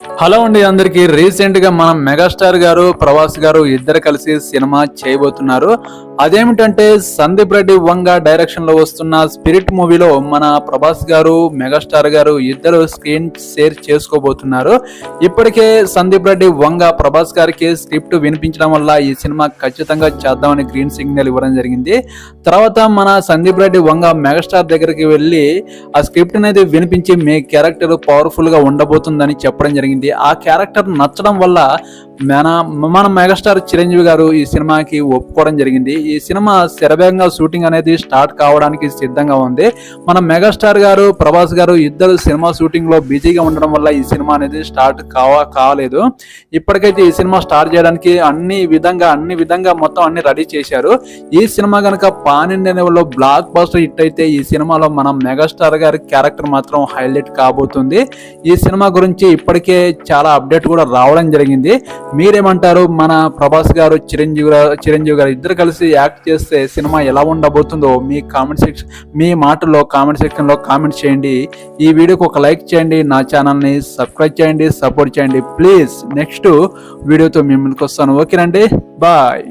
Hello అండి అందరికి. Recent గా మన మెగాస్టార్ గారు ప్రభాస్ గారు ఇద్దరు కలిసి సినిమా చేయబోతున్నారు. అదేమిటంటే సందీప్ రెడ్డి వంగ డైరెక్షన్ లో వస్తున్న స్పిరిట్ మూవీలో మన ప్రభాస్ గారు మెగాస్టార్ గారు ఇద్దరు స్క్రీన్ షేర్ చేసుకోబోతున్నారు. ఇప్పటికే సందీప్ రెడ్డి వంగ ప్రభాస్ గారికి స్క్రిప్ట్ వినిపించడం వల్ల ఈ సినిమా ఖచ్చితంగా చేద్దామని గ్రీన్ సిగ్నల్ ఇవ్వడం జరిగింది. తర్వాత మన సందీప్ రెడ్డి వంగ మెగాస్టార్ దగ్గరికి వెళ్ళి ఆ స్క్రిప్ట్ అనేది వినిపించి మీ క్యారెక్టర్ పవర్ఫుల్ గా ఉండబోతుందని చెప్పడం జరిగింది. ఆ క్యారెక్టర్ నచ్చడం వల్ల మన మెగాస్టార్ చిరంజీవి గారు ఈ సినిమాకి ఒప్పుకోవడం జరిగింది. ఈ సినిమా శరవేగంగా షూటింగ్ అనేది స్టార్ట్ కావడానికి సిద్ధంగా ఉంది. మన మెగాస్టార్ గారు ప్రభాస్ గారు ఇద్దరు సినిమా షూటింగ్ లో బిజీగా ఉండడం వల్ల ఈ సినిమా అనేది స్టార్ట్ కాలేదు. ఇప్పటికైతే ఈ సినిమా స్టార్ట్ చేయడానికి అన్ని విధంగా మొత్తం అన్ని రెడీ చేశారు. ఈ సినిమా కనుక పాన్ ఇండియా లెవెల్లో బ్లాక్ బస్టర్ హిట్ అయితే ఈ సినిమాలో మన మెగాస్టార్ గారి క్యారెక్టర్ మాత్రం హైలైట్ కాబోతుంది. ఈ సినిమా గురించి ఇప్పటికే చాలా అప్డేట్ కూడా రావడం జరిగింది. మీరేమంటారు? మన ప్రభాస్ గారు చిరంజీవి గారు ఇద్దరు కలిసి యాక్ట్ చేస్తే సినిమా ఎలా ఉండబోతుందో మీ మాటల్లో కామెంట్ సెక్షన్ లో కామెంట్ చేయండి. ఈ వీడియోకి ఒక లైక్ చేయండి, నా ఛానల్ ని సబ్స్క్రైబ్ చేయండి, సపోర్ట్ చేయండి ప్లీజ్. నెక్స్ట్ వీడియోతో మీ ముందుకు వస్తాను. ఓకేనండి, బాయ్.